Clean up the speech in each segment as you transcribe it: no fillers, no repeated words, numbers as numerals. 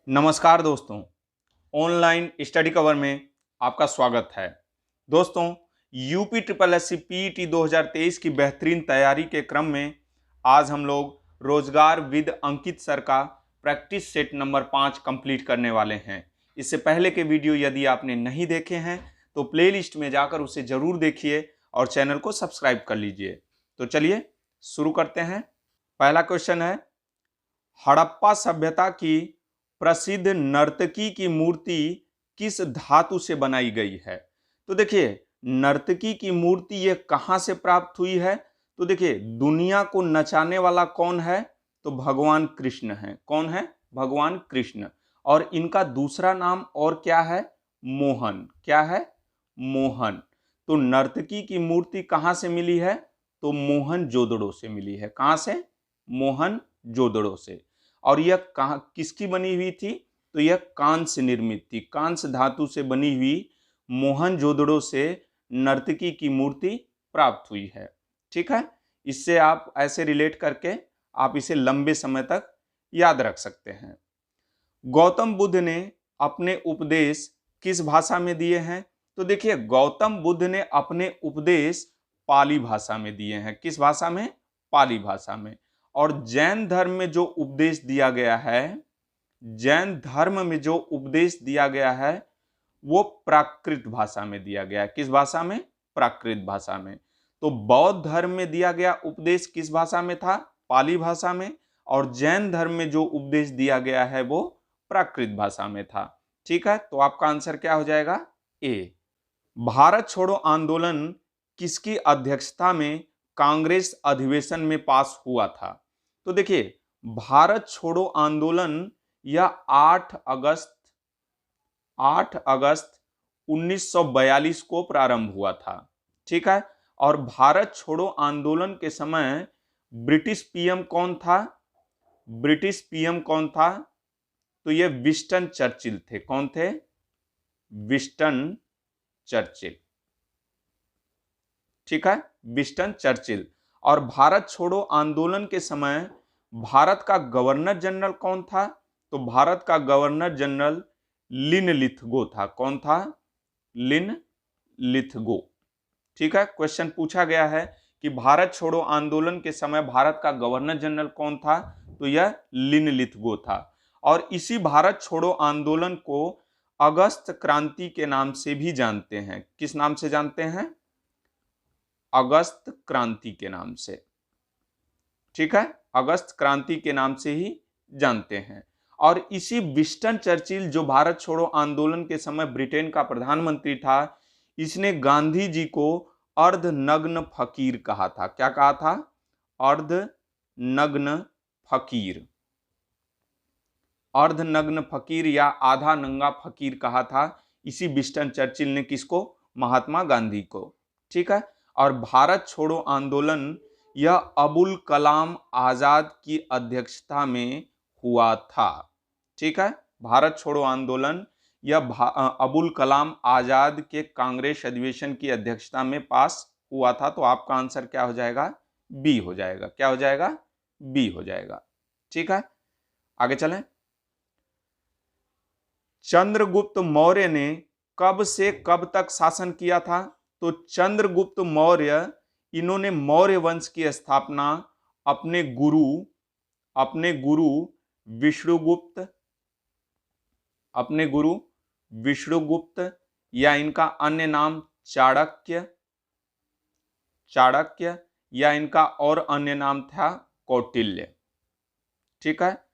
नमस्कार दोस्तों, online study cover में आपका स्वागत है। दोस्तों, UP triple S C PET 2023 की बेहतरीन तैयारी के क्रम में आज हम लोग रोजगार विद अंकित सर का प्रैक्टिस सेट नंबर 5 कंप्लीट करने वाले हैं। इससे पहले के वीडियो यदि आपने नहीं देखे हैं तो प्लेलिस्ट में जाकर उसे जरूर देखिए और चैनल को सब्सक्राइब कर लीजिए। तो चलिए शुरू करते हैं। पहला क्वेश्चन है, हड़प्पा सभ्यता की प्रसिद्ध नर्तकी की मूर्ति किस धातु से बनाई गई है? तो देखिए, नर्तकी की मूर्ति ये कहां से प्राप्त हुई है? तो देखिए, दुनिया को नचाने वाला कौन है? तो भगवान कृष्ण है। कौन है? भगवान कृष्ण। और इनका दूसरा नाम और क्या है? मोहन। क्या है? मोहन। तो नर्तकी की मूर्ति कहां से मिली है? तो मोहनजोदड़ो से मिली है। कहां से? मोहनजोदड़ो से। और यह कहां किसकी बनी हुई थी? तो यह कांस्य निर्मित थी। कांस्य धातु से बनी हुई मोहनजोदड़ो से नर्तकी की मूर्ति प्राप्त हुई है। ठीक है, इससे आप ऐसे रिलेट करके आप इसे लंबे समय तक याद रख सकते हैं। गौतम बुद्ध ने अपने उपदेश किस भाषा में दिए हैं? तो देखिए, गौतम बुद्ध ने अपने उपदेश पाली भाषा में दिए हैं। किस भाषा में? पाली भाषा में। और जैन धर्म में जो उपदेश दिया गया है, जैन धर्म में जो उपदेश दिया गया है वो प्राकृत भाषा में दिया गया है। किस भाषा में? प्राकृत भाषा में। तो बौद्ध धर्म में दिया गया उपदेश किस भाषा में था? पाली भाषा में। और जैन धर्म में जो उपदेश दिया गया है वो प्राकृत भाषा में था। ठीक है, तो आपका आंसर क्या हो जाएगा? ए। भारत छोड़ो आंदोलन किसकी अध्यक्षता में कांग्रेस अधिवेशन में पास हुआ था? तो देखिए, भारत छोड़ो आंदोलन यह 8 अगस्त 1942 को प्रारंभ हुआ था। ठीक है, और भारत छोड़ो आंदोलन के समय ब्रिटिश पीएम कौन था? ब्रिटिश पीएम कौन था? तो यह विंस्टन चर्चिल थे। कौन थे? Winston Churchill. ठीक है, विंस्टन चर्चिल। और भारत छोड़ो आंदोलन के समय भारत का गवर्नर जनरल कौन था? तो भारत का गवर्नर जनरल लिनलिथगो था। कौन था? लिनलिथगो। ठीक है, क्वेश्चन पूछा गया है कि भारत छोड़ो आंदोलन के समय भारत का गवर्नर जनरल कौन था? तो यह लिनलिथगो था। और इसी भारत छोड़ो आंदोलन को अगस्त क्रांति के नाम से भी जानते हैं। किस नाम से जानते हैं? अगस्त क्रांति के नाम से। ठीक है, अगस्त क्रांति के नाम से ही जानते हैं। और इसी विंस्टन चर्चिल जो भारत छोड़ो आंदोलन के समय ब्रिटेन का प्रधानमंत्री था, इसने गांधी जी को अर्धनग्न फकीर कहा था। क्या कहा था? अर्धनग्न फकीर। अर्धनग्न फकीर या आधा नंगा फकीर कहा था इसी विंस्टन चर्चिल ने। किसको? महात्मा गांधी को। ठीक है, और भारत छोड़ो आंदोलन यह अबुल कलाम आजाद की अध्यक्षता में हुआ था। ठीक है, भारत छोड़ो आंदोलन यह अबुल कलाम आजाद के कांग्रेस अधिवेशन की अध्यक्षता में पास हुआ था। तो आपका आंसर क्या हो जाएगा? बी हो जाएगा। क्या हो जाएगा? बी हो जाएगा। ठीक है, आगे चलें। चंद्रगुप्त मौर्य ने कब से कब तक शासन किया था? तो चंद्रगुप्त मौर्य, इन्होंने मौर्य वंश की स्थापना अपने गुरु विष्णुगुप्त या इनका अन्य नाम चाणक्य या इनका और अन्य नाम था कौटिल्य। ठीक है,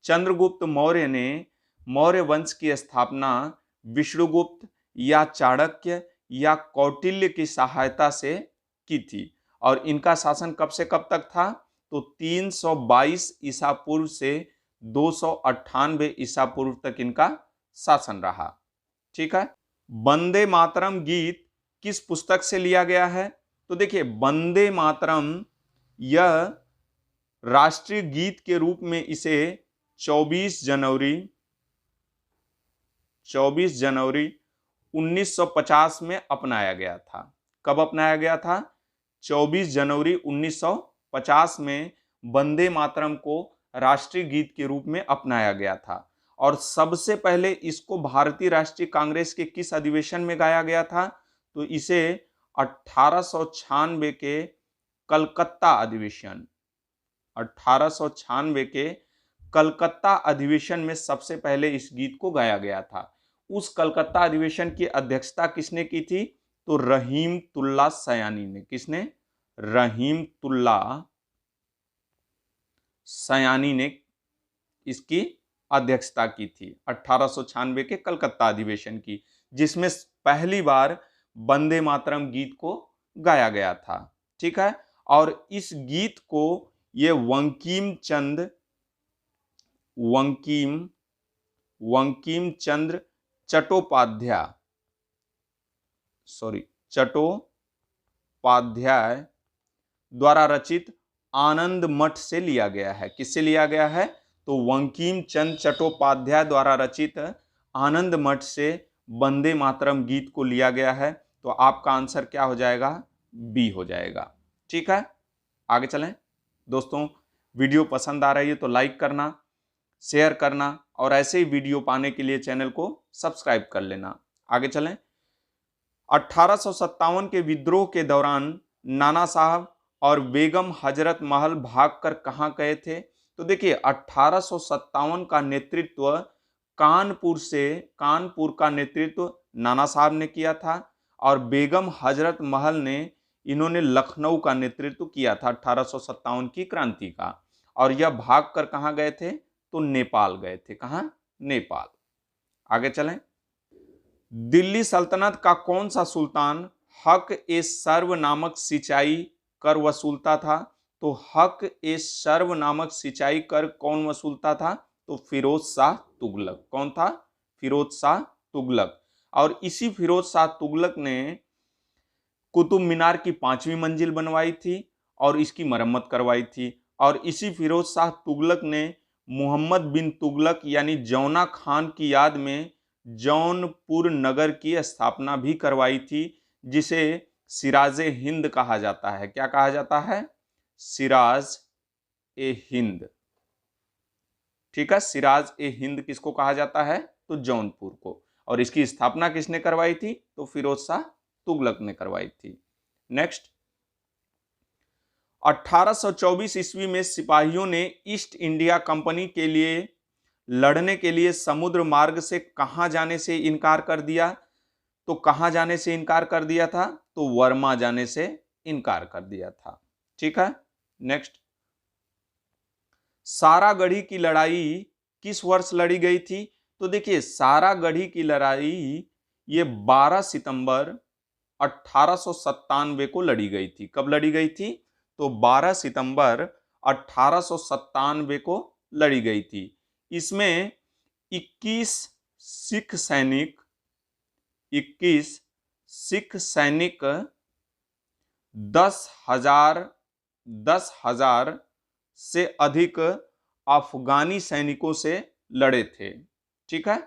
चंद्रगुप्त मौर्य ने मौर्य वंश की स्थापना विष्णुगुप्त या चाणक्य या कौटिल्य की सहायता से की थी। और इनका शासन कब से कब तक था? तो 322 ईसा पूर्व से 298 ईसा पूर्व तक इनका शासन रहा। ठीक है, वंदे मातरम गीत किस पुस्तक से लिया गया है? तो देखिए, वंदे मातरम यह राष्ट्रीय गीत के रूप में इसे 24 जनवरी 1950 में अपनाया गया था। कब अपनाया गया था? 24 जनवरी 1950 में वंदे मातरम को राष्ट्रीय गीत के रूप में अपनाया गया था। और सबसे पहले इसको भारतीय राष्ट्रीय कांग्रेस के किस अधिवेशन में गाया गया था? तो इसे 1896 के कलकत्ता अधिवेशन, 1896 के कलकत्ता अधिवेशन में सबसे पहले इस गीत को गाया गया था। उस कलकत्ता अधिवेशन की अध्यक्षता किसने की थी? तो रहीमतुल्लाह सयानी ने। किसने? रहीमतुल्लाह सयानी ने इसकी अध्यक्षता की थी 1896 के कलकत्ता अधिवेशन की, जिसमें पहली बार वंदे मातरम गीत को गाया गया था। ठीक है, और इस गीत को ये वंकिम चंद्र चट्टोपाध्याय द्वारा रचित आनंद मठ से लिया गया है। किससे लिया गया है? तो वंकिम चंद्र चट्टोपाध्याय द्वारा रचित आनंद मठ से वंदे मातरम गीत को लिया गया है। तो आपका आंसर क्या हो जाएगा? बी हो जाएगा। ठीक है, आगे चलें। दोस्तों, वीडियो पसंद आ रही है तो लाइक करना, शेयर करना और ऐसे ही वीडियो पाने के लिए चैनल को सब्सक्राइब कर लेना। आगे चलें। 1857 के विद्रोह के दौरान नाना साहब और बेगम हजरत महल भागकर कहां गए थे? तो देखिए, 1857 का नेतृत्व कानपुर का नेतृत्व नाना साहब ने किया था और बेगम हजरत महल ने इन्होंने लखनऊ का नेतृत्व किया था 1857 की क्रांति का। और यह भागकर कहां गए थे? तो नेपाल गए थे। कहां? नेपाल। आगे चलें। दिल्ली सल्तनत का कौन सा सुल्तान हक ए सर्व नामक सिंचाई कर वसूलता था? तो हक ए सर्व नामक सिंचाई कर कौन वसूलता था? तो फिरोज शाह तुगलक। कौन था? फिरोज शाह तुगलक। और इसी फिरोज शाह तुगलक ने कुतुब मीनार की 5वीं मंजिल बनवाई थी और इसकी मरम्मत करवाई थी। और इसी फिरोज शाह तुगलक ने मोहम्मद बिन तुगलक यानी जौना खान की याद में जौनपुर नगर की स्थापना भी करवाई थी, जिसे सिराजे हिंद कहा जाता है। क्या कहा जाता है? सिराज ए हिंद। ठीक है, सिराज ए हिंद किसको कहा जाता है? तो जौनपुर को। और इसकी स्थापना किसने करवाई थी? तो फिरोज शाह तुगलक ने करवाई थी। नेक्स्ट, 1824 ईस्वी में सिपाहियों ने ईस्ट इंडिया कंपनी के लिए लड़ने के लिए समुद्र मार्ग से कहां जाने से इनकार कर दिया? तो कहां जाने से इनकार कर दिया था? तो वर्मा जाने से इनकार कर दिया था। ठीक है, नेक्स्ट, सारागढ़ी की लड़ाई किस वर्ष लड़ी गई थी? तो देखिए, सारागढ़ी की लड़ाई ये 12 सितंबर 1897 को लड़ी गई थी। कब लड़ी गई थी? तो 12 सितंबर 1897 को लड़ी गई थी। इसमें 21 सिख सैनिक 10,000 से अधिक अफगानी सैनिकों से लड़े थे। ठीक है,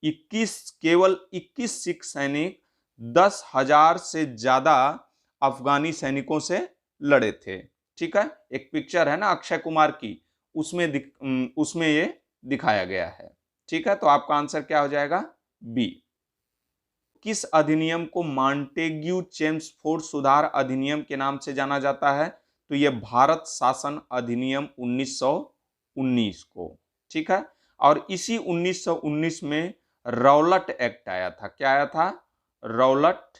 केवल 21 सिख सैनिक 10,000 से ज्यादा अफगानी सैनिकों से लड़े थे। ठीक है, एक पिक्चर है ना अक्षय कुमार की, उसमें ये दिखाया गया है। ठीक है, तो आपका आंसर क्या हो जाएगा? बी। किस अधिनियम को मॉन्टेग्यू चेम्सफोर्ड सुधार अधिनियम के नाम से जाना जाता है? तो यह भारत शासन अधिनियम 1919 को। ठीक है, और इसी 1919 में रौलट एक्ट आया था। क्या आया था? Rowlatt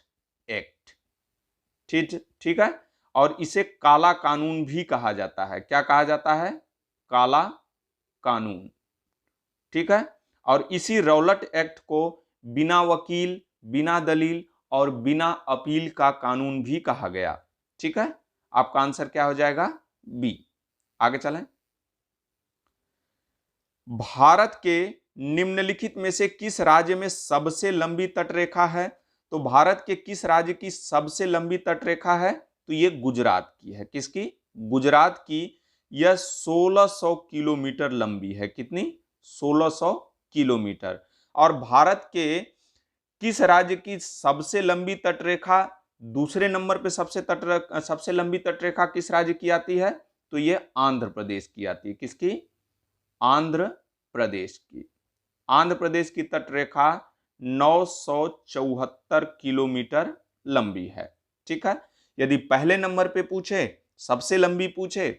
act. ठीक है, और इसे काला कानून भी कहा जाता है। क्या कहा जाता है? काला कानून। ठीक है, और इसी रौलट एक्ट को बिना वकील, बिना दलील और बिना अपील का कानून भी कहा गया। ठीक है, आपका आंसर क्या हो जाएगा? बी। आगे चलें। भारत के निम्नलिखित में से किस राज्य में सबसे लंबी तटरेखा है? तो भारत के किस राज्य की सबसे लंबी तटरेखा है? तो ये गुजरात की है। किसकी? गुजरात की। यह 1600 किलोमीटर लंबी है। कितनी? 1600 किलोमीटर। और भारत के किस राज्य की सबसे लंबी तटरेखा, दूसरे नंबर पे सबसे लंबी तटरेखा किस राज्य की आती है? तो ये आंध्र प्रदेश की आती है। किसकी? आंध्र प्रदेश की। आंध्र प्रदेश की तटरेखा 974 किलोमीटर लंबी है। ठीक है, यदि पहले नंबर पे पूछे, सबसे लंबी पूछे,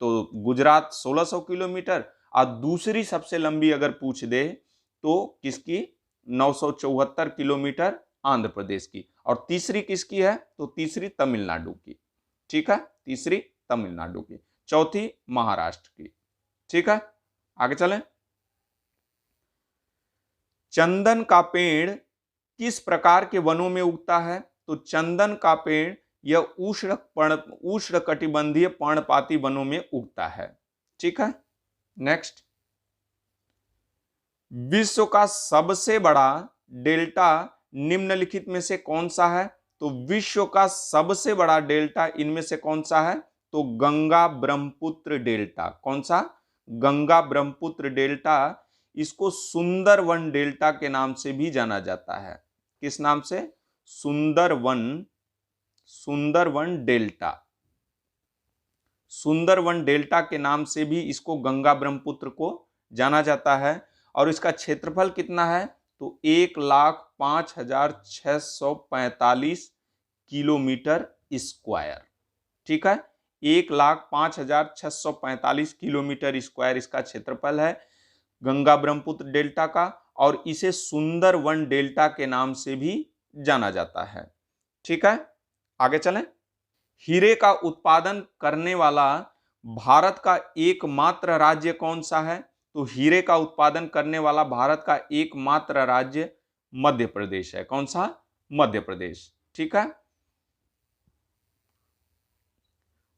तो गुजरात 1600 किलोमीटर, और दूसरी सबसे लंबी अगर पूछ दे तो किसकी, 974 किलोमीटर आंध्र प्रदेश की, और तीसरी किसकी है, तो तीसरी तमिलनाडु की। ठीक है, तीसरी तमिलनाडु की, चौथी महाराष्ट्र की। ठीक है, आगे चलें। चंदन का पेड़ किस प्रकार के वनों में उगता है, तो चंदन का पेड़ यह उष्ण कटिबंधीय पर्णपाती वनों में उगता है। ठीक है, नेक्स्ट। विश्व का सबसे बड़ा डेल्टा निम्नलिखित में से कौन सा है, तो विश्व का सबसे बड़ा डेल्टा इनमें से कौन सा है, तो गंगा ब्रह्मपुत्र डेल्टा। कौन सा, गंगा ब्रह्मपुत्र डेल्टा। इसको सुंदरवन डेल्टा के नाम से भी जाना जाता है। किस नाम से, सुंदरवन डेल्टा। सुंदरवन डेल्टा के नाम से भी इसको गंगा ब्रह्मपुत्र को जाना जाता है। और इसका क्षेत्रफल कितना है, तो 1,05,645 किलोमीटर स्क्वायर। ठीक है, 1,05,645 किलोमीटर स्क्वायर इसका क्षेत्रफल है गंगा ब्रह्मपुत्र डेल्टा का, और इसे सुंदरवन डेल्टा के नाम से भी जाना जाता है। ठीक है, आगे चलें। हीरे का उत्पादन करने वाला भारत का एकमात्र राज्य कौन सा है, तो हीरे का उत्पादन करने वाला भारत का एकमात्र राज्य मध्य प्रदेश है। कौन सा, मध्य प्रदेश। ठीक है,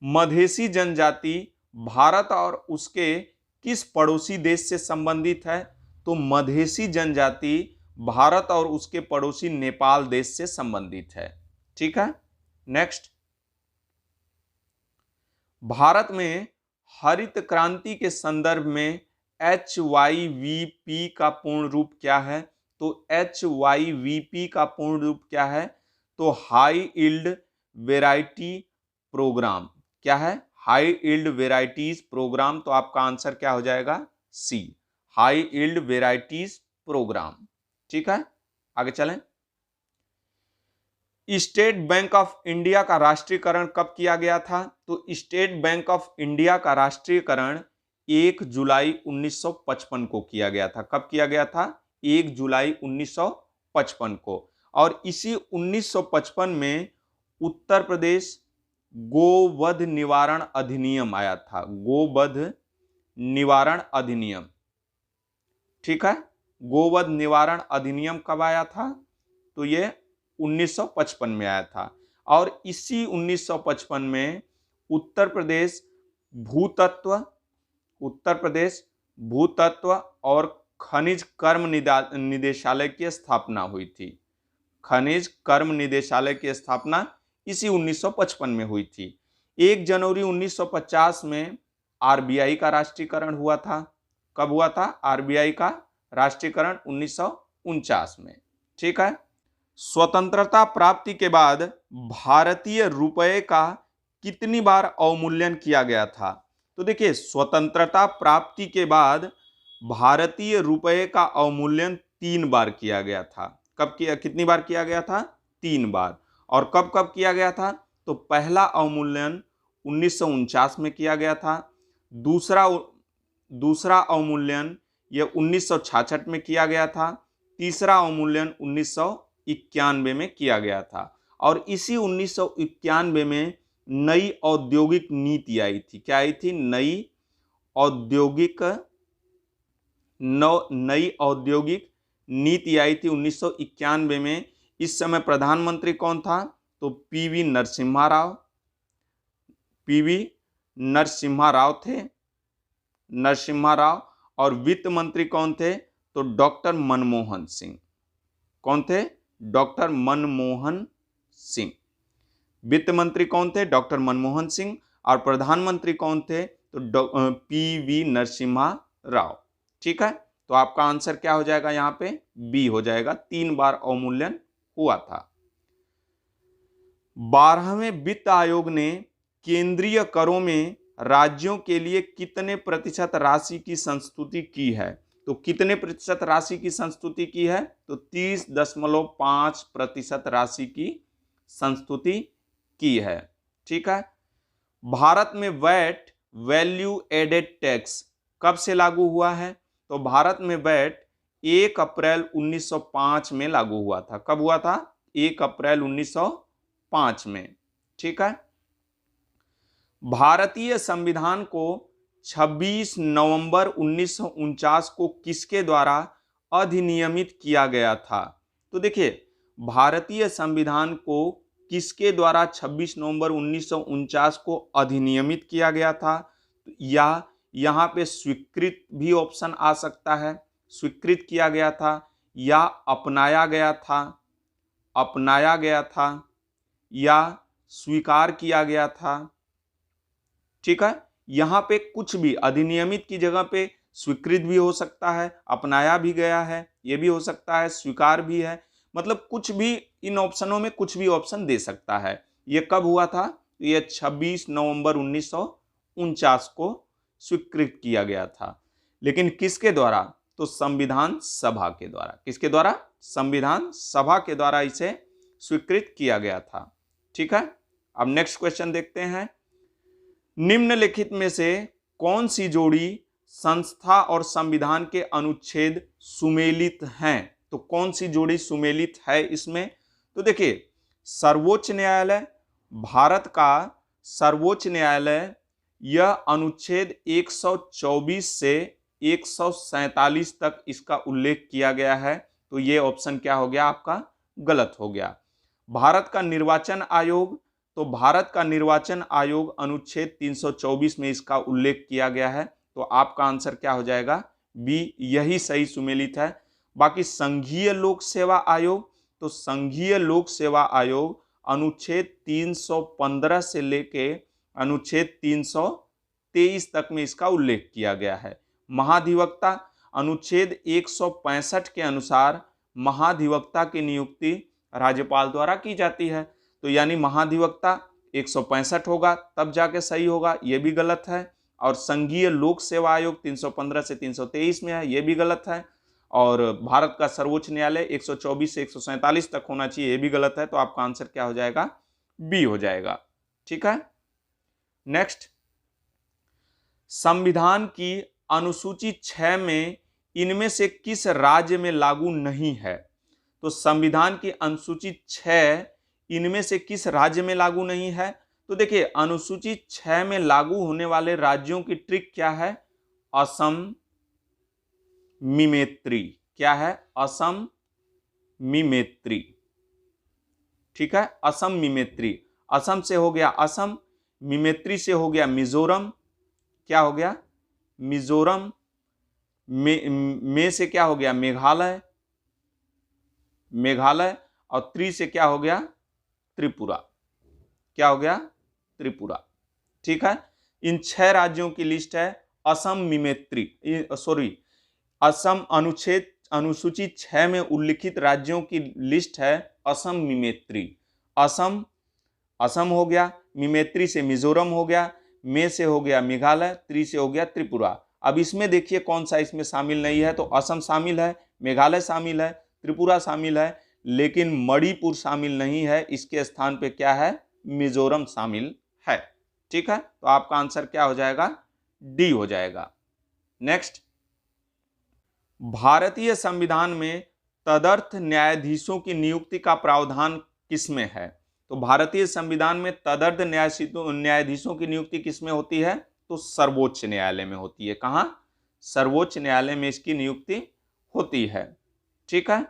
मधेसी जनजाति भारत और उसके किस पड़ोसी देश से संबंधित है, तो मधेसी जनजाति भारत और उसके पड़ोसी नेपाल देश से संबंधित है। ठीक है, नेक्स्ट। भारत में हरित क्रांति के संदर्भ में HYVP का पूर्ण रूप क्या है, तो HYVP का पूर्ण रूप क्या है, तो हाई यील्ड वेराइटी प्रोग्राम। क्या है, हाई यील्ड वेराइटीज प्रोग्राम। तो आपका आंसर क्या हो जाएगा, सी, हाई यील्ड वेराइटीज प्रोग्राम। ठीक है, आगे चलें। स्टेट बैंक ऑफ इंडिया का राष्ट्रीयकरण कब किया गया था, तो स्टेट बैंक ऑफ इंडिया का राष्ट्रीयकरण 1 जुलाई 1955 को किया गया था। कब किया गया था, 1 जुलाई 1955 को। और इसी 1955 में उत्तर प्रदेश गोवध निवारण अधिनियम आया था। गोवध निवारण अधिनियम। ठीक है, गोवध निवारण अधिनियम कब आया था, तो ये 1955 में आया था। और इसी 1955 में उत्तर प्रदेश भूतत्व और खनिज कर्म निदेशालय की स्थापना हुई थी। खनिज कर्म निदेशालय की स्थापना इसी 1955 में हुई थी। 1 जनवरी 1950 में RBI का राष्ट्रीयकरण हुआ था। कब हुआ था, RBI का राष्ट्रीयकरण 1949 में। ठीक है, स्वतंत्रता प्राप्ति के बाद भारतीय रुपये का कितनी बार अवमूल्यन किया गया था, तो देखिए स्वतंत्रता प्राप्ति के बाद भारतीय रुपये का अवमूल्यन 3 बार किया गया था। कब किया, कितनी बार किया गया था, 3 बार। और कब कब किया गया था, तो पहला अवमूल्यन 1949 में किया गया था। दूसरा अवमूल्यन यह 1966 में किया गया था। तीसरा अवमूल्यन 1991 में किया गया था। और इसी 1991 में नई औद्योगिक नीति आई थी। क्या आई थी, नई औद्योगिक नीति आई थी 1991 में। इस समय प्रधानमंत्री कौन था, तो PV नरसिम्हा राव थे। और वित्त मंत्री कौन थे, तो डॉक्टर मनमोहन सिंह। कौन थे, डॉक्टर मनमोहन सिंह। वित्त मंत्री कौन थे, डॉक्टर मनमोहन सिंह। और प्रधानमंत्री कौन थे, तो PV नरसिम्हा राव। ठीक है, तो आपका आंसर क्या हो जाएगा, यहां पे बी हो जाएगा। 3 बार अवमूल्यन हुआ था। 12वें वित्त आयोग ने केंद्रीय करों में राज्यों के लिए कितने प्रतिशत राशि की संस्तुति की है, तो कितने प्रतिशत राशि की संस्तुति की है? तो 30.5% राशि की संस्तुति की है। ठीक है। भारत में वैट वैल्यू एडेड टैक्स कब से लागू हुआ है? तो भारत में वैट 1 अप्रैल 1905 में लागू हुआ था। कब हुआ था? 1 अप्रैल 1905 में। ठीक है। भारतीय संविधान को 26 नवंबर 1949 को किसके द्वारा अधिनियमित किया गया था? तो देखिए, भारतीय संविधान को किसके द्वारा 26 नवंबर 1949 को अधिनियमित किया गया था? या यहाँ पे स्वीकृत भी ऑप्शन आ सकता है, स्वीकृत किया गया था या अपनाया गया था, अपनाया गया था या स्वीकार किया गया था। ठीक है। यहाँ पे कुछ भी, अधिनियमित की जगह पे स्वीकृत भी हो सकता है, अपनाया भी गया है, ये भी हो सकता है, स्वीकार भी है, मतलब कुछ भी, इन ऑप्शनों में कुछ भी ऑप्शन दे सकता है। ये कब हुआ था? ये 26 नवंबर 1949 को स्वीकृत किया गया था। लेकिन किसके द्वारा? तो संविधान सभा के द्वारा। किसके द्वारा? संविधान सभा के द्वारा इसे स्वीकृत किया गया था। ठीक है। अब नेक्स्ट क्वेश्चन देखते हैं। निम्नलिखित में से कौन सी जोड़ी संस्था और संविधान के अनुच्छेद सुमेलित हैं? तो कौन सी जोड़ी सुमेलित है इसमें? तो देखिए, सर्वोच्च न्यायालय, भारत का सर्वोच्च न्यायालय, यह अनुच्छेद 124 से 147 तक इसका उल्लेख किया गया है। तो ये ऑप्शन क्या हो गया आपका? गलत हो गया। भारत का निर्वाचन आयोग, तो भारत का निर्वाचन आयोग अनुच्छेद 324 में इसका उल्लेख किया गया है। तो आपका आंसर क्या हो जाएगा? बी, यही सही सुमेलित है। बाकी संघीय लोक सेवा आयोग, तो संघीय लोक सेवा आयोग अनुच्छेद 315 से लेके अनुच्छेद 323 तक में इसका उल्लेख किया गया है। महाधिवक्ता, अनुच्छेद 165 के अनुसार महाधिवक्ता की नियुक्ति राज्यपाल द्वारा की जाती है। तो यानी महाधिवक्ता 165 होगा तब जाके सही होगा, यह भी गलत है। और संघीय लोक सेवा आयोग 315 से 323 में है, यह भी गलत है। और भारत का सर्वोच्च न्यायालय 124 से 147 तक होना चाहिए, यह भी गलत है। तो आपका आंसर क्या हो जाएगा? बी हो जाएगा। ठीक है। नेक्स्ट, संविधान की अनुसूची 6 में इनमें से किस राज्य में लागू नहीं है? तो संविधान की अनुसूची 6 इनमें से किस राज्य में लागू नहीं है? तो देखिए, अनुसूची 6 में लागू होने वाले राज्यों की ट्रिक क्या है? असम मिमेत्री। क्या है? असम मिमेत्री। ठीक है, असम मिमेत्री। असम से हो गया असम, मिमेत्री से हो गया मिजोरम। क्या हो गया? मिजोरम। में से क्या हो गया? मेघालय, मेघालय। और त्रि से क्या हो गया? त्रिपुरा। क्या हो गया? त्रिपुरा। ठीक है। इन 6 राज्यों की लिस्ट है असम मिमेत्री, सॉरी, असम अनुसूची 6 में उल्लिखित राज्यों की लिस्ट है असम मिमेत्री। असम, असम हो गया, मिमेत्री से मिजोरम हो गया, में से हो गया मेघालय, त्रि से हो गया त्रिपुरा। अब इसमें देखिए कौन सा इसमें शामिल नहीं है। तो असम शामिल है, मेघालय शामिल है, त्रिपुरा शामिल है, लेकिन मणिपुर शामिल नहीं है। इसके स्थान पे क्या है? मिजोरम शामिल है। ठीक है। तो आपका आंसर क्या हो जाएगा? डी हो जाएगा। नेक्स्ट, भारतीय संविधान में तदर्थ न्यायाधीशों की नियुक्ति का प्रावधान किसमें है? तो भारतीय संविधान में तदर्थ न्यायाधीशों की नियुक्ति किसमें होती है? तो सर्वोच्च न्यायालय में होती है। कहां? सर्वोच्च न्यायालय में इसकी नियुक्ति होती है। ठीक है।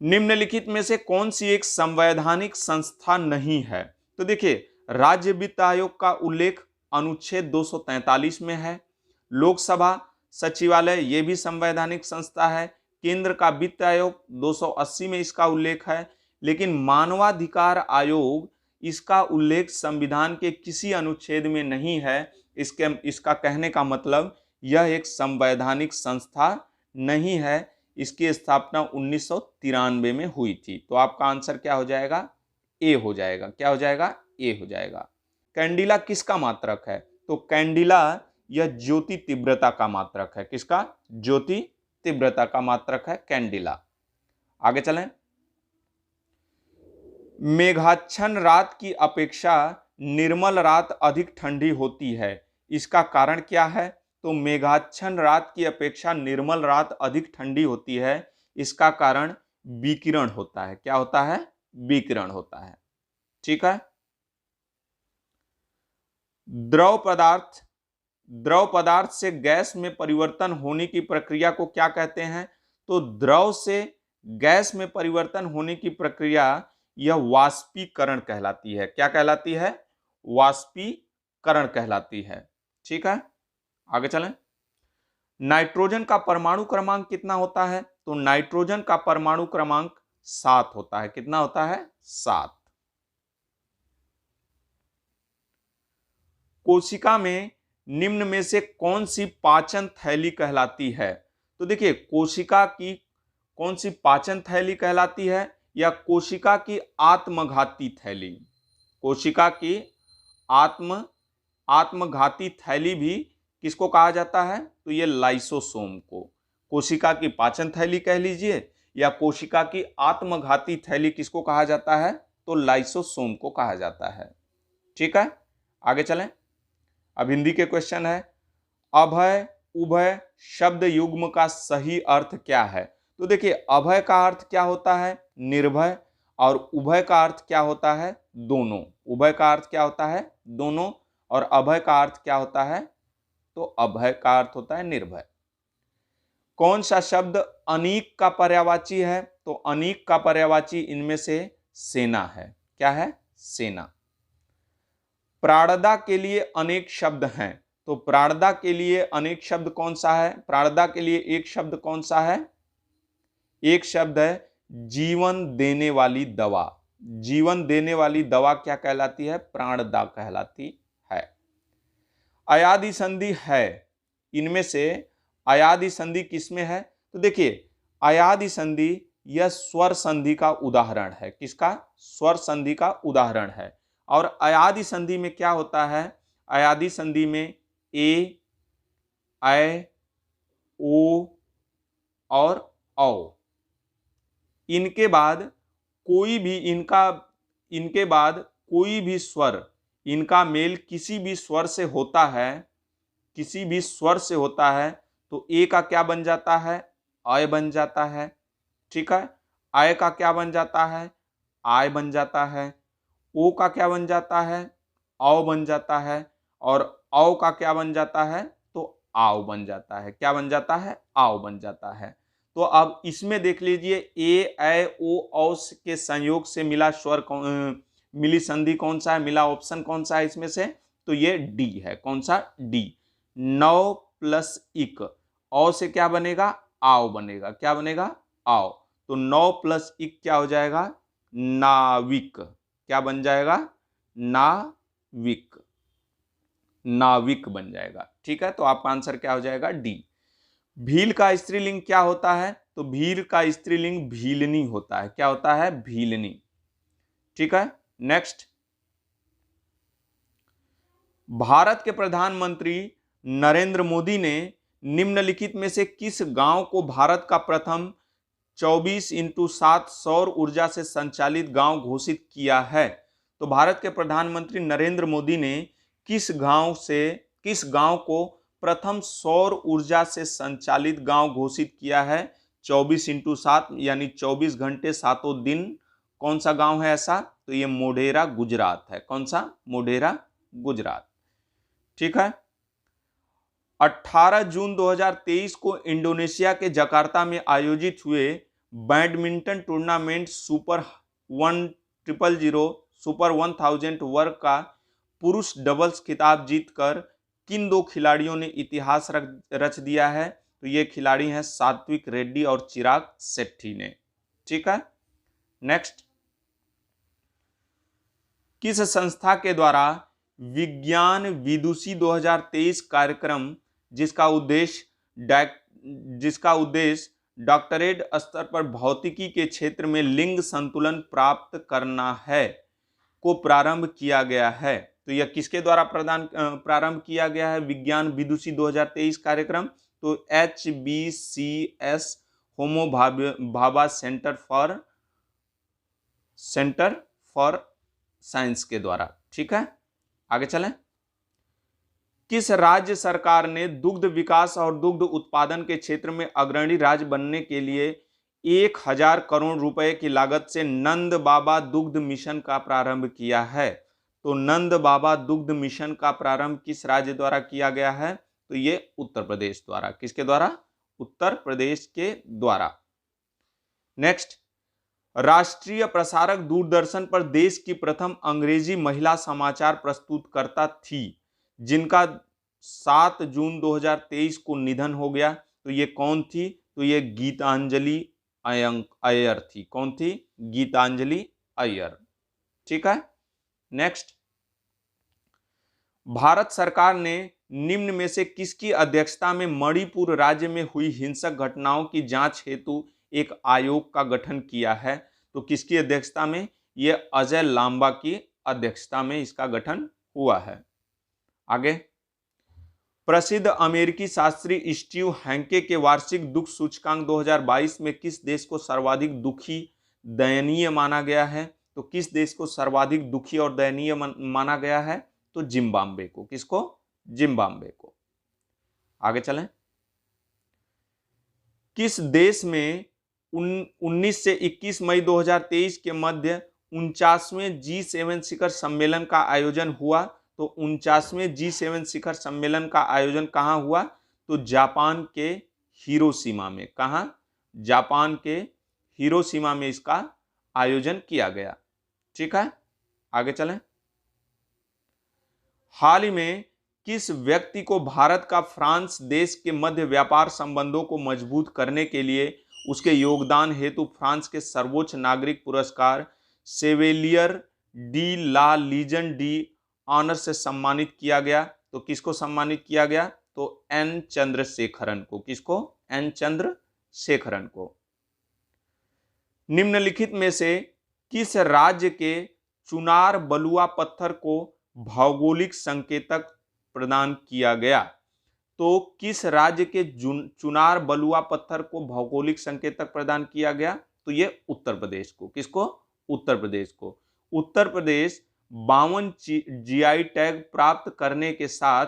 निम्नलिखित में से कौन सी एक संवैधानिक संस्था नहीं है? तो देखिए, राज्य वित्त आयोग का उल्लेख अनुच्छेद 243 में है। लोकसभा सचिवालय ये भी संवैधानिक संस्था है। केंद्र का वित्त आयोग 280 में इसका उल्लेख है। लेकिन मानवाधिकार आयोग, इसका उल्लेख संविधान के किसी अनुच्छेद में नहीं है। इसका कहने का मतलब यह एक संवैधानिक संस्था नहीं है। इसकी स्थापना 1993 में हुई थी। तो आपका आंसर क्या हो जाएगा? ए हो जाएगा। क्या हो जाएगा? ए हो जाएगा। कैंडिला किसका मात्रक है? तो कैंडिला यह ज्योति तीव्रता का मात्रक है। किसका? ज्योति तीव्रता का मात्रक है कैंडिला। आगे चलें। मेघाच्छन्न रात की अपेक्षा निर्मल रात अधिक ठंडी होती है, इसका कारण क्या है? तो मेघाच्छन्न रात की अपेक्षा निर्मल रात अधिक ठंडी होती है, इसका कारण विकिरण होता है। क्या होता है? विकिरण होता है। ठीक है। द्रव पदार्थ से गैस में परिवर्तन होने की प्रक्रिया को क्या कहते हैं? तो द्रव से गैस में परिवर्तन होने की प्रक्रिया यह वाष्पीकरण कहलाती है। क्या कहलाती है? वाष्पीकरण कहलाती है। ठीक है, आगे चलें। नाइट्रोजन का परमाणु क्रमांक कितना होता है? तो नाइट्रोजन का परमाणु क्रमांक 7 होता है। कितना होता है? 7। कोशिका में निम्न में से कौन सी पाचन थैली कहलाती है? तो देखिए, कोशिका की कौन सी पाचन थैली कहलाती है या कोशिका की आत्मघाती थैली? कोशिका की आत्मघाती थैली भी किसको कहा जाता है? तो ये लाइसोसोम को। कोशिका की पाचन थैली कह लीजिए या कोशिका की आत्मघाती थैली किसको कहा जाता है? तो लाइसोसोम को कहा जाता है। ठीक है, आगे चलें। अब हिंदी के क्वेश्चन है, अभय उभय शब्द युग्म का सही अर्थ क्या है? तो देखिए, अभय का अर्थ क्या होता है? निर्भय। और उभय का अर्थ क्या होता है? दोनों। उभय का अर्थ क्या होता है? दोनों। और अभय का अर्थ क्या होता है? तो अभय का अर्थ होता है निर्भय। कौन सा शब्द अनीक का पर्यायवाची है? तो अनीक का पर्यायवाची इनमें से सेना है। क्या है? सेना। प्राणदा के लिए अनेक शब्द हैं, तो प्राणदा के लिए अनेक शब्द कौन सा है? प्राणदा के लिए एक शब्द कौन सा है? एक शब्द है जीवन देने वाली दवा। जीवन देने वाली दवा क्या कहलाती है? प्राणदा कहलाती है। अयादि संधि है, इनमें से अयादि संधि किसमें है? तो देखिए, अयादि संधि यह स्वर संधि का उदाहरण है। किसका? स्वर संधि का उदाहरण है। और अयादि संधि में क्या होता है? अयादि संधि में ए, ऐ, ओ और औ, इनके बाद कोई भी स्वर, इनका मेल किसी भी स्वर से होता है, किसी भी स्वर से होता है, तो ए का क्या बन जाता है? अय बन जाता है। ठीक है, आय का क्या बन जाता है? आय बन जाता है। ओ का क्या बन जाता है? औ बन जाता है। और औ का क्या बन जाता है? तो आव बन जाता है। क्या बन जाता है? आव बन जाता है। तो अब इसमें देख लीजिए, ए, ऐ, ओ, औ के संयोग से मिला स्वर मिली संधि कौन सा है? मिला ऑप्शन कौन सा है इसमें से? तो ये डी है। कौन सा? डी। 9 प्लस इक, औ से क्या बनेगा? आव बनेगा। क्या बनेगा? आव। तो 9 प्लस इक क्या हो जाएगा? नाविक। क्या बन जाएगा? नाविक। नाविक बन जाएगा। ठीक है, तो आपका आंसर क्या हो जाएगा? डी। भील का स्त्रीलिंग क्या होता है? तो भील का स्त्रीलिंग भीलनी होता है। क्या होता है? भीलनी। ठीक है, नेक्स्ट। भारत के प्रधानमंत्री नरेंद्र मोदी ने निम्नलिखित में से किस गांव को भारत का प्रथम 24x7 सौर ऊर्जा से संचालित गांव घोषित किया है? तो भारत के प्रधानमंत्री नरेंद्र मोदी ने किस गांव को प्रथम सौर ऊर्जा से संचालित गांव घोषित किया है? 24x7 यानी 24 घंटे 7 दिन। कौन सा गांव है ऐसा? तो ये मोढेरा गुजरात है। कौन सा? मोढेरा गुजरात। ठीक है। 18 जून 2023 को इंडोनेशिया के जकार्ता में आयोजित हुए बैडमिंटन टूर्नामेंट सुपर 1000 वर्ग का पुरुष डबल्स खिताब जीतकर किन 2 खिलाड़ियों ने इतिहास रच दिया है? तो ये खिलाड़ी हैं सात्विक रेड्डी और चिराग शेट्टी ने। ठीक है, नेक्स्ट। किस संस्था के द्वारा विज्ञान विदुषी 2023 कार्यक्रम, जिसका उद्देश्य डॉक्टरेट स्तर पर भौतिकी के क्षेत्र में लिंग संतुलन प्राप्त करना है, को प्रारंभ किया गया है? तो यह किसके द्वारा प्रारंभ किया गया है? विज्ञान विदुषी 2023 कार्यक्रम। तो HBCS homo Bhabha centre for science के द्वारा। ठीक है, आगे चलें। किस राज्य सरकार ने दुग्ध विकास और दुग्ध उत्पादन के क्षेत्र में अग्रणी राज्य बनने के लिए 1000 करोड़ रुपए की लागत से नंद बाबा दुग्ध मिशन का प्रारंभ किया है? तो नंद बाबा दुग्ध मिशन का प्रारंभ किस राज्य द्वारा किया गया है? तो ये उत्तर प्रदेश द्वारा। किसके द्वारा? उत्तर प्रदेश के द्वारा। नेक्स्ट, राष्ट्रीय प्रसारक दूरदर्शन पर देश की प्रथम अंग्रेजी महिला समाचार प्रस्तुतकर्ता थी जिनका 7 जून 2023 को निधन हो गया। तो ये कौन थी? तो ये गीतांजलि अय्यर थी। कौन थी? गीतांजलि अय्यर। ठीक है, नेक्स्ट, भारत सरकार ने निम्न में से किसकी अध्यक्षता में मणिपुर राज्य में हुई हिंसक घटनाओं की जांच हेतु एक आयोग का गठन किया है? तो किसकी अध्यक्षता में? यह अजय लांबा की अध्यक्षता में इसका गठन हुआ है। आगे, प्रसिद्ध अमेरिकी शास्त्री स्टीव हैंके के वार्षिक दुख सूचकांक 2022 में किस देश को सर्वाधिक दुखी दयनीय माना गया है? तो किस देश को सर्वाधिक दुखी और दयनीय माना गया है? तो जिम्बाब्वे को। किसको? जिम्बाब्वे को। आगे चलें। किस देश में 19 से 21 मई 2023 के मध्य 49वें G7 शिखर सम्मेलन का आयोजन हुआ? तो 49वें G7 शिखर सम्मेलन का आयोजन कहां हुआ? तो जापान के हिरोशिमा में। कहां? जापान के हिरोशिमा में इसका आयोजन किया गया। ठीक है, आगे चलें। हाल ही में किस व्यक्ति को भारत का फ्रांस देश के मध्य व्यापार संबंधों को मजबूत करने के लिए उसके योगदान हेतु फ्रांस के सर्वोच्च नागरिक पुरस्कार सेवेलियर डी ला लीजन डी ऑनर से सम्मानित किया गया? तो किसको सम्मानित किया गया? तो एन चंद्रशेखरन को। किसको? एन चंद्रशेखरन को। निम्नलिखित में से किस राज्य के चुनार बलुआ पत्थर को भौगोलिक संकेतक प्रदान किया गया? तो किस राज्य के चुनार बलुआ पत्थर को भौगोलिक संकेतक प्रदान किया गया? तो ये उत्तर प्रदेश को। किसको? उत्तर प्रदेश को। उत्तर प्रदेश 52 GI टैग प्राप्त करने के साथ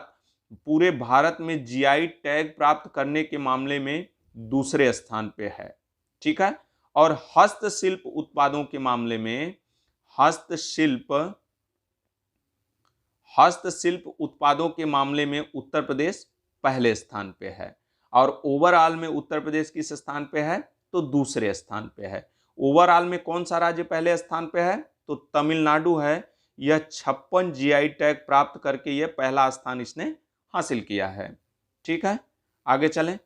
पूरे भारत में GI टैग प्राप्त करने के मामले में दूसरे स्थान पे है। ठीक है, और हस्तशिल्प उत्पादों के मामले में हस्तशिल्प उत्पादों के मामले में उत्तर प्रदेश पहले स्थान पे है। और ओवरऑल में उत्तर प्रदेश किस स्थान पे है? तो दूसरे स्थान पे है। ओवरऑल में कौन सा राज्य पहले स्थान पे है? तो तमिलनाडु है। यह 56 GI टैग प्राप्त करके यह पहला स्थान इसने हासिल किया है। ठीक है, आगे चलें।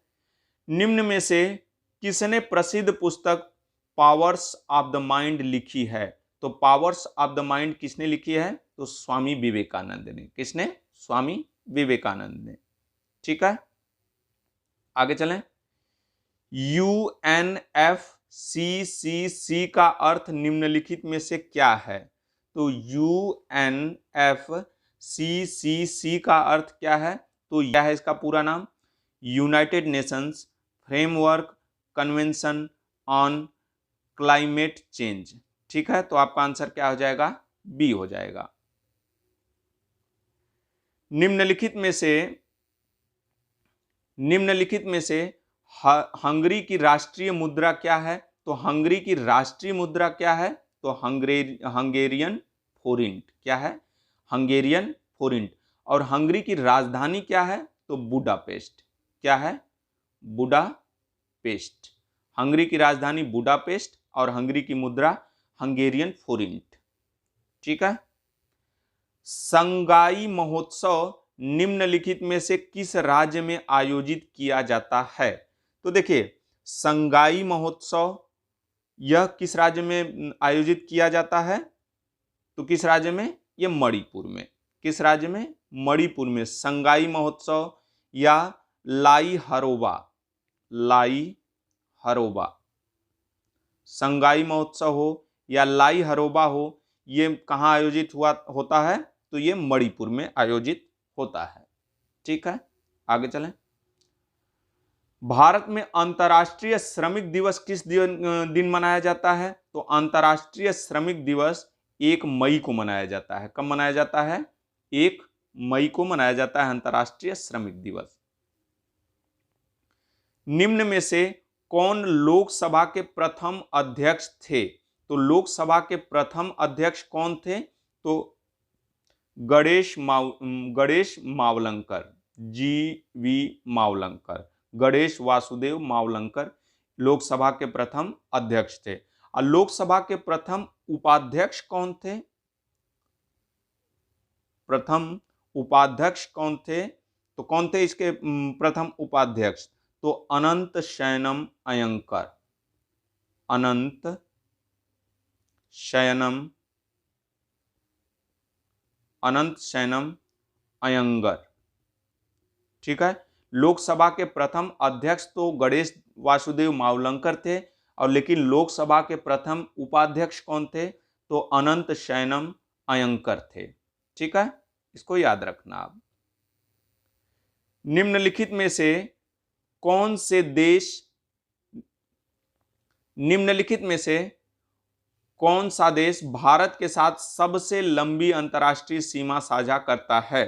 निम्न में से किसने प्रसिद्ध पुस्तक पावर्स ऑफ द माइंड लिखी है? तो पावर्स ऑफ द माइंड किसने लिखी है? तो स्वामी विवेकानंद ने। किसने? स्वामी विवेकानंद ने। ठीक है, आगे चलें। UNFCCC का अर्थ निम्नलिखित में से क्या है? तो UNFCCC का अर्थ क्या है? तो यह है इसका पूरा नाम, United Nations framework convention on climate change. ठीक है, तो आपका आंसर क्या हो जाएगा? बी हो जाएगा। निम्नलिखित में से हंगरी की राष्ट्रीय मुद्रा क्या है? तो हंगरी की राष्ट्रीय मुद्रा क्या है? तो हंगेरियन फोरिंट। क्या है? हंगेरियन फोरिंट। और हंगरी की राजधानी क्या है? तो बुडापेस्ट। क्या है? बुडापेस्ट। हंगरी की राजधानी बुडापेस्ट और हंगरी की मुद्रा हंगेरियन फोरिंट। ठीक है, संगाई महोत्सव निम्नलिखित में से किस राज्य में आयोजित किया जाता है? तो देखिए, संगाई महोत्सव यह किस राज्य में आयोजित किया जाता है? तो किस राज्य में? यह मणिपुर में। किस राज्य में? मणिपुर में। संगाई महोत्सव या लाई हरोबा, संगाई महोत्सव हो या लाई हरोबा हो, ये कहाँ आयोजित होता है? तो ये मणिपुर में आयोजित होता है। ठीक है, आगे चलें। भारत में अंतर्राष्ट्रीय श्रमिक दिवस किस दिन मनाया जाता है? तो अंतर्राष्ट्रीय श्रमिक दिवस 1 मई को मनाया जाता है। कब मनाया जाता है? 1 मई को मनाया जाता है अंतर्राष्ट्रीय श्रमिक दिवस। निम्न में से कौन लोकसभा के प्रथम अध्यक्ष थे? तो लोकसभा के प्रथम अध्यक्ष कौन थे? तो गणेश मावलंकर, GV मावलंकर, गणेश वासुदेव मावलंकर लोकसभा के प्रथम अध्यक्ष थे। और लोकसभा के प्रथम उपाध्यक्ष कौन थे? प्रथम उपाध्यक्ष कौन थे? तो कौन थे इसके प्रथम उपाध्यक्ष? तो अनंत शयनम अयंकर, अनंत शयनम अयंगर। ठीक है, लोकसभा के प्रथम अध्यक्ष तो गणेश वासुदेव मावलंकर थे, और लेकिन लोकसभा के प्रथम उपाध्यक्ष कौन थे? तो अनंत शयनम अयंकर थे। ठीक है, इसको याद रखना आप। निम्नलिखित में से कौन से देश, निम्नलिखित में से कौन सा देश भारत के साथ सबसे लंबी अंतर्राष्ट्रीय सीमा साझा करता है?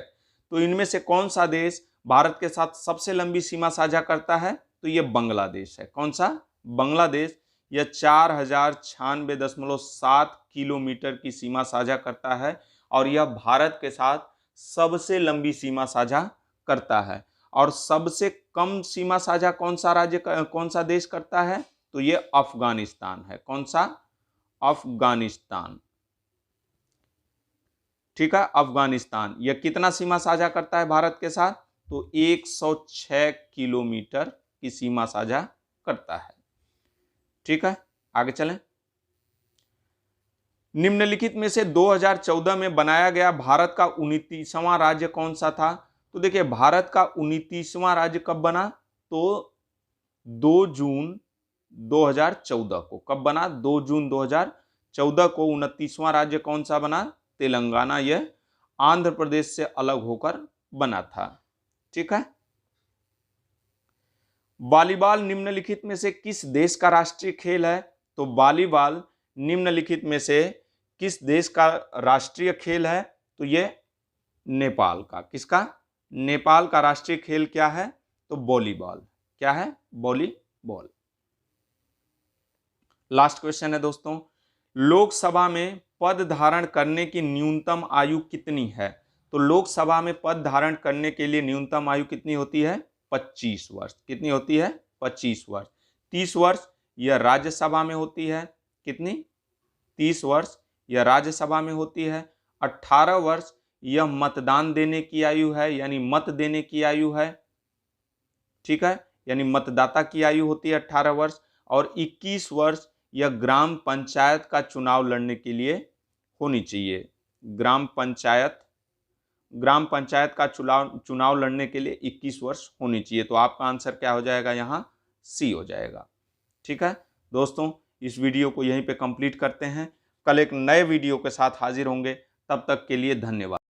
तो इनमें से कौन सा देश भारत के साथ सबसे लंबी सीमा साझा करता है? तो यह बांग्लादेश है। कौन सा? बांग्लादेश। यह 4096.7 किलोमीटर की सीमा साझा करता है, और यह भारत के साथ सबसे लंबी सीमा साझा करता है। और सबसे कम सीमा साझा कौन सा देश करता है? तो यह अफगानिस्तान है। कौन सा? अफगानिस्तान। ठीक है, अफगानिस्तान। यह कितना सीमा साझा करता है भारत के साथ? तो 106 किलोमीटर की सीमा साझा करता है। ठीक है, आगे चलें। निम्नलिखित में से 2014 में बनाया गया भारत का 29वां राज्य कौन सा था? तो देखिए, भारत का 29वां राज्य कब बना? तो 2 जून 2014 को। कब बना? 2 जून 2014 को 29वां राज्य कौन सा बना? तेलंगाना। यह आंध्र प्रदेश से अलग होकर बना था। ठीक है, वॉलीबॉल निम्नलिखित में से किस देश का राष्ट्रीय खेल है? तो वॉलीबॉल निम्नलिखित में से किस देश का राष्ट्रीय खेल है? तो यह नेपाल का। किसका? नेपाल का राष्ट्रीय खेल क्या है? तो वॉलीबॉल। क्या है? वॉलीबॉल। लास्ट क्वेश्चन है दोस्तों, लोकसभा में पद धारण करने की न्यूनतम आयु कितनी है? तो लोकसभा में पद धारण करने के लिए न्यूनतम आयु कितनी होती है? 25 वर्ष। कितनी होती है? 25 वर्ष। 30 वर्ष यह राज्यसभा में होती है। कितनी? 30 वर्ष यह राज्यसभा में होती है। 18 वर्ष यह मतदान देने की आयु है, यानी मत देने की आयु है। ठीक है, यानी मतदाता की आयु होती है 18 वर्ष। और 21 वर्ष यह ग्राम पंचायत का चुनाव लड़ने के लिए होनी चाहिए। ग्राम पंचायत का चुनाव लड़ने के लिए 21 वर्ष होनी चाहिए। तो आपका आंसर क्या हो जाएगा? यहाँ C हो जाएगा। ठीक है दोस्तों, इस वीडियो को यहीं पे कंप्लीट करते हैं। कल एक नए वीडियो के साथ हाजिर होंगे। तब तक के लिए धन्यवाद।